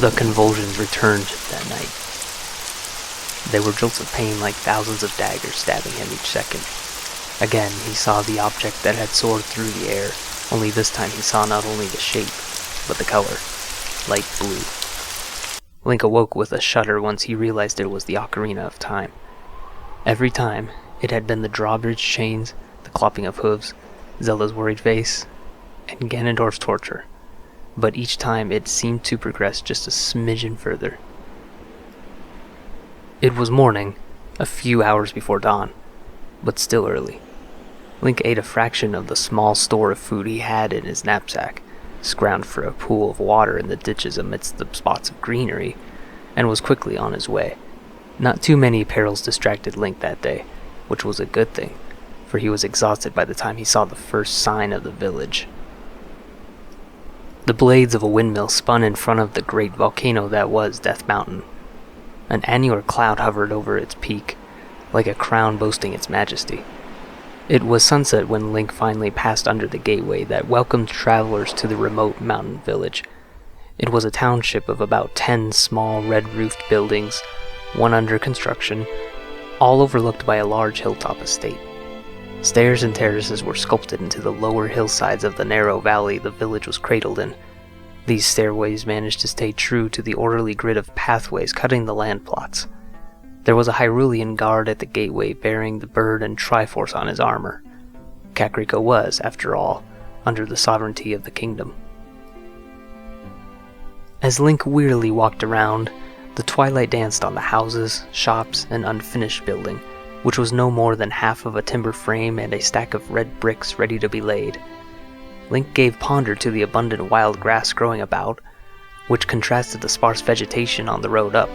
The convulsions returned that night. They were jolts of pain like thousands of daggers stabbing him each second. Again, he saw the object that had soared through the air, only this time he saw not only the shape, but the color. Light blue. Link awoke with a shudder once he realized it was the Ocarina of Time. Every time, it had been the drawbridge chains, the clopping of hooves, Zelda's worried face, and Ganondorf's torture. But each time it seemed to progress just a smidgen further. It was morning, a few hours before dawn, but still early. Link ate a fraction of the small store of food he had in his knapsack, scrounged for a pool of water in the ditches amidst the spots of greenery, and was quickly on his way. Not too many perils distracted Link that day, which was a good thing, for he was exhausted by the time he saw the first sign of the village. The blades of a windmill spun in front of the great volcano that was Death Mountain. An annular cloud hovered over its peak, like a crown boasting its majesty. It was sunset when Link finally passed under the gateway that welcomed travelers to the remote mountain village. It was a township of about 10 small red-roofed buildings, one under construction, all overlooked by a large hilltop estate. Stairs and terraces were sculpted into the lower hillsides of the narrow valley the village was cradled in. These stairways managed to stay true to the orderly grid of pathways cutting the land plots. There was a Hyrulean guard at the gateway bearing the bird and Triforce on his armor. Kakariko was, after all, under the sovereignty of the kingdom. As Link wearily walked around, the twilight danced on the houses, shops, and unfinished building, which was no more than half of a timber frame and a stack of red bricks ready to be laid. Link gave ponder to the abundant wild grass growing about, which contrasted the sparse vegetation on the road up.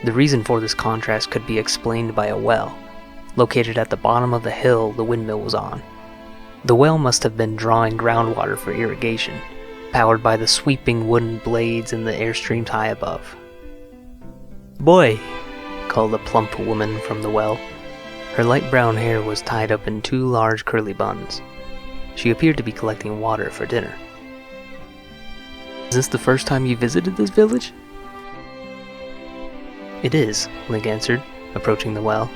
The reason for this contrast could be explained by a well, located at the bottom of the hill the windmill was on. The well must have been drawing groundwater for irrigation, powered by the sweeping wooden blades in the airstreams high above. "Boy," called a plump woman from the well. Her light brown hair was tied up in 2 large curly buns. She appeared to be collecting water for dinner. "Is this the first time you visited this village?" "It is," Link answered, approaching the well.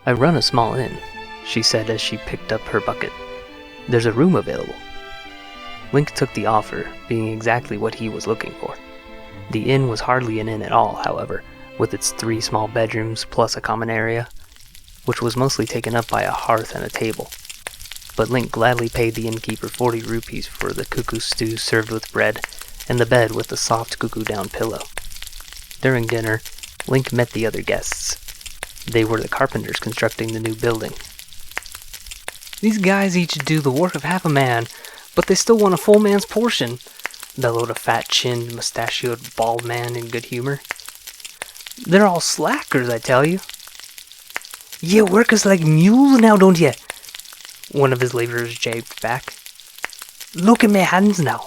"I run a small inn," she said as she picked up her bucket. "There's a room available." Link took the offer, being exactly what he was looking for. The inn was hardly an inn at all, however, with its 3 small bedrooms plus a common area, which was mostly taken up by a hearth and a table. But Link gladly paid the innkeeper 40 rupees for the cuckoo stew served with bread, and the bed with the soft cuckoo down pillow. During dinner, Link met the other guests. They were the carpenters constructing the new building. "These guys each do the work of half a man, but they still want a full man's portion," bellowed a fat-chinned, mustachioed, bald man in good humor. "They're all slackers, I tell you." "You work us like mules now, don't you?" one of his laborers jabed back. "Look at my hands now."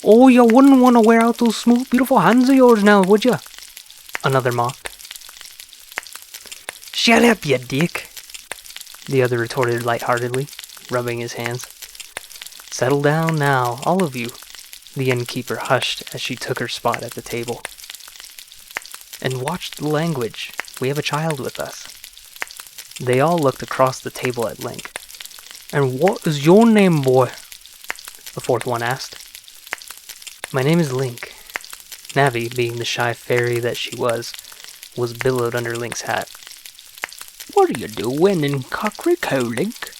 "Oh, you wouldn't want to wear out those smooth, beautiful hands of yours now, would you?" another mocked. "Shut up, you dick," the other retorted lightheartedly, rubbing his hands. "Settle down now, all of you," the innkeeper hushed as she took her spot at the table. "And watch the language. We have a child with us." They all looked across the table at Link. "And what is your name, boy?" the 4th one asked. "My name is Link." Navi, being the shy fairy that she was billowed under Link's hat. "What are you doing in Kakariko, Link?"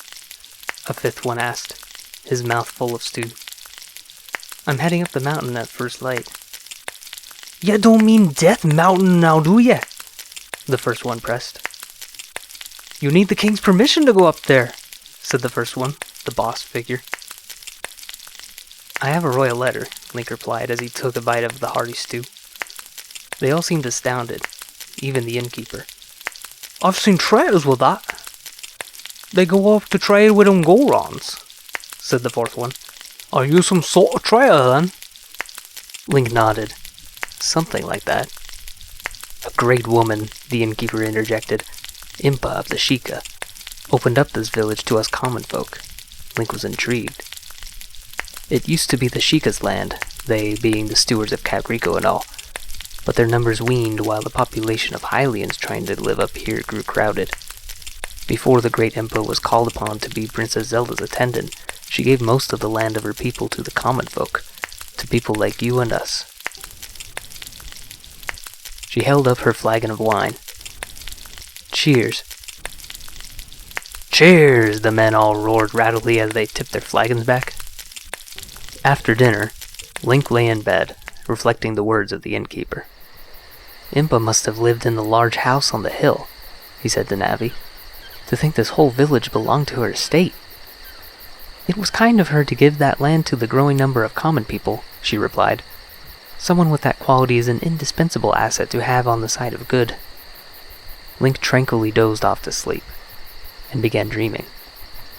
a 5th one asked, his mouth full of stew. "I'm heading up the mountain at first light." "You don't mean Death Mountain now, do ya?" the 1st one pressed. "You need the king's permission to go up there," said the 1st one, the boss figure. "I have a royal letter," Link replied as he took a bite of the hearty stew. They all seemed astounded, even the innkeeper. "I've seen traders with that. They go up to trade with them Gorons," said the 4th one. "Are you some sort of trader then?" Link nodded. "Something like that." "A great woman," the innkeeper interjected, Impa of the Sheikah, opened up this village to us common folk. Link was intrigued. It used to be the Sheikah's land, they being the stewards of Kakariko and all. But their numbers waned while the population of Hylians trying to live up here grew crowded. Before the great Emperor was called upon to be Princess Zelda's attendant, she gave most of the land of her people to the common folk, to people like you and us. She held up her flagon of wine. Cheers. Cheers! The men all roared rattledly as they tipped their flagons back. After dinner, Link lay in bed, reflecting the words of the innkeeper. Impa must have lived in the large house on the hill, he said to Navi. To think this whole village belonged to her estate. It was kind of her to give that land to the growing number of common people, she replied. Someone with that quality is an indispensable asset to have on the side of good. Link tranquilly dozed off to sleep, and began dreaming.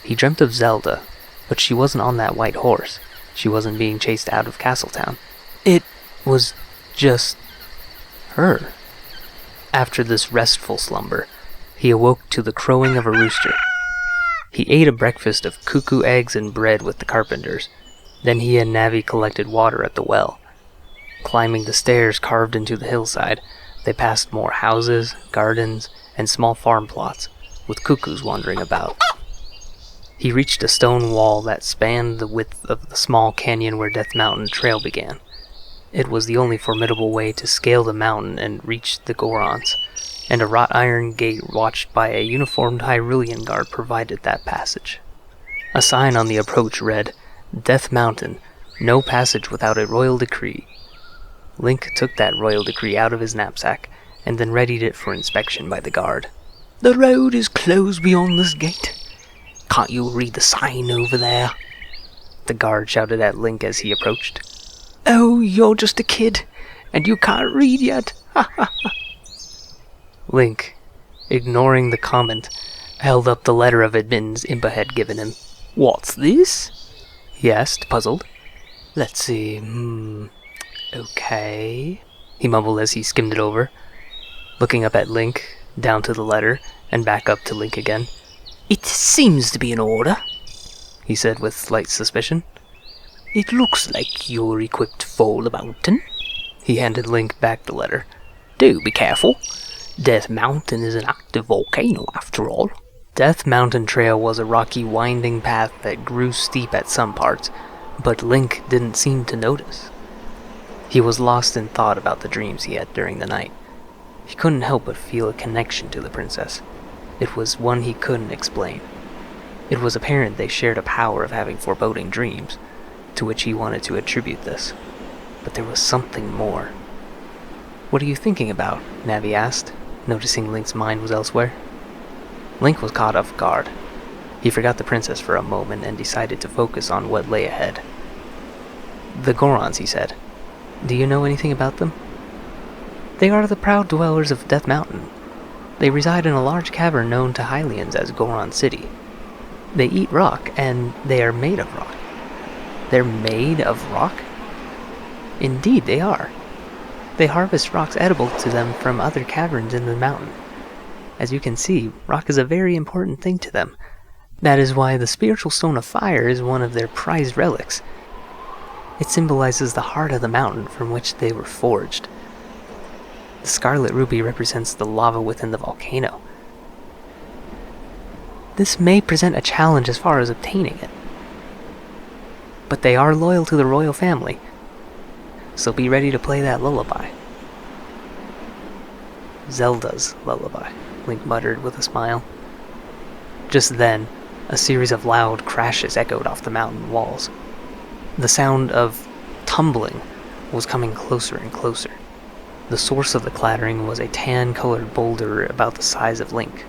He dreamt of Zelda, but she wasn't on that white horse. She wasn't being chased out of Castletown. It was just her. After this restful slumber, he awoke to the crowing of a rooster. He ate a breakfast of cuckoo eggs and bread with the carpenters. Then he and Navi collected water at the well. Climbing the stairs carved into the hillside, they passed more houses, gardens, and small farm plots, with cuckoos wandering about. He reached a stone wall that spanned the width of the small canyon where Death Mountain Trail began. It was the only formidable way to scale the mountain and reach the Gorons, and a wrought iron gate watched by a uniformed Hyrulean guard provided that passage. A sign on the approach read, Death Mountain, no passage without a royal decree. Link took that royal decree out of his knapsack, and then readied it for inspection by the guard. The road is closed beyond this gate. Can't you read the sign over there? The guard shouted at Link as he approached. Oh, you're just a kid, and you can't read yet. Ha ha ha. Link, ignoring the comment, held up the letter of admittance Impa had given him. What's this? He asked, puzzled. Let's see, okay, he mumbled as he skimmed it over, looking up at Link, down to the letter, and back up to Link again. It seems to be in order, he said with slight suspicion. It looks like you're equipped for the mountain. He handed Link back the letter. Do be careful. Death Mountain is an active volcano, after all. Death Mountain Trail was a rocky, winding path that grew steep at some parts, but Link didn't seem to notice. He was lost in thought about the dreams he had during the night. He couldn't help but feel a connection to the princess. It was one he couldn't explain. It was apparent they shared a power of having foreboding dreams, to which he wanted to attribute this. But there was something more. What are you thinking about? Navi asked, noticing Link's mind was elsewhere. Link was caught off guard. He forgot the princess for a moment and decided to focus on what lay ahead. The Gorons, he said. Do you know anything about them? They are the proud dwellers of Death Mountain. They reside in a large cavern known to Hylians as Goron City. They eat rock, and they are made of rock. They're made of rock? Indeed, they are. They harvest rocks edible to them from other caverns in the mountain. As you can see, rock is a very important thing to them. That is why the spiritual stone of fire is one of their prized relics. It symbolizes the heart of the mountain from which they were forged. The scarlet ruby represents the lava within the volcano. This may present a challenge as far as obtaining it. But they are loyal to the royal family, so be ready to play that lullaby. Zelda's lullaby, Link muttered with a smile. Just then, a series of loud crashes echoed off the mountain walls. The sound of tumbling was coming closer and closer. The source of the clattering was a tan-colored boulder about the size of Link,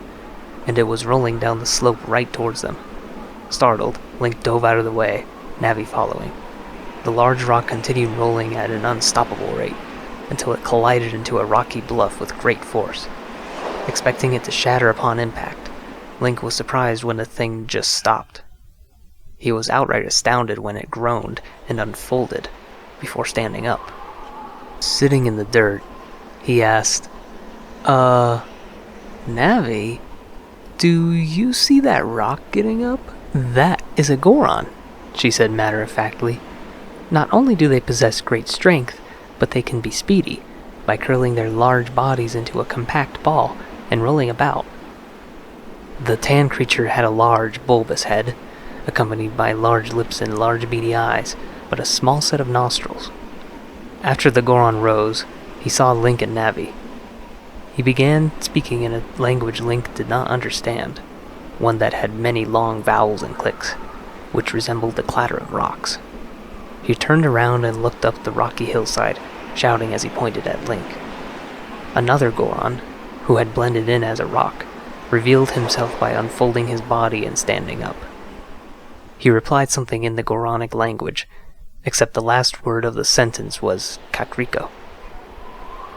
and it was rolling down the slope right towards them. Startled, Link dove out of the way, Navi following. The large rock continued rolling at an unstoppable rate, until it collided into a rocky bluff with great force. Expecting it to shatter upon impact, Link was surprised when the thing just stopped. He was outright astounded when it groaned and unfolded before standing up. Sitting in the dirt, he asked, Navi, do you see that rock getting up? That is a Goron, she said matter-of-factly. Not only do they possess great strength, but they can be speedy by curling their large bodies into a compact ball and rolling about. The tan creature had a large, bulbous head, accompanied by large lips and large beady eyes, but a small set of nostrils. After the Goron rose, he saw Link and Navi. He began speaking in a language Link did not understand, one that had many long vowels and clicks, which resembled the clatter of rocks. He turned around and looked up the rocky hillside, shouting as he pointed at Link. Another Goron, who had blended in as a rock, revealed himself by unfolding his body and standing up. He replied something in the Goronic language, except the last word of the sentence was Kakariko.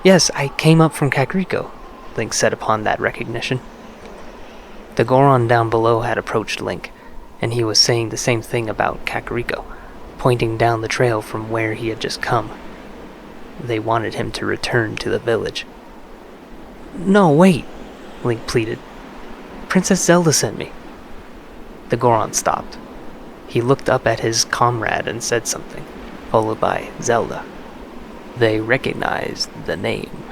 "Yes, I came up from Kakariko," Link said upon that recognition. The Goron down below had approached Link, and he was saying the same thing about Kakariko, pointing down the trail from where he had just come. They wanted him to return to the village. "No, wait," Link pleaded. "Princess Zelda sent me." The Goron stopped. He looked up at his comrade and said something, followed by Zelda. They recognized the name.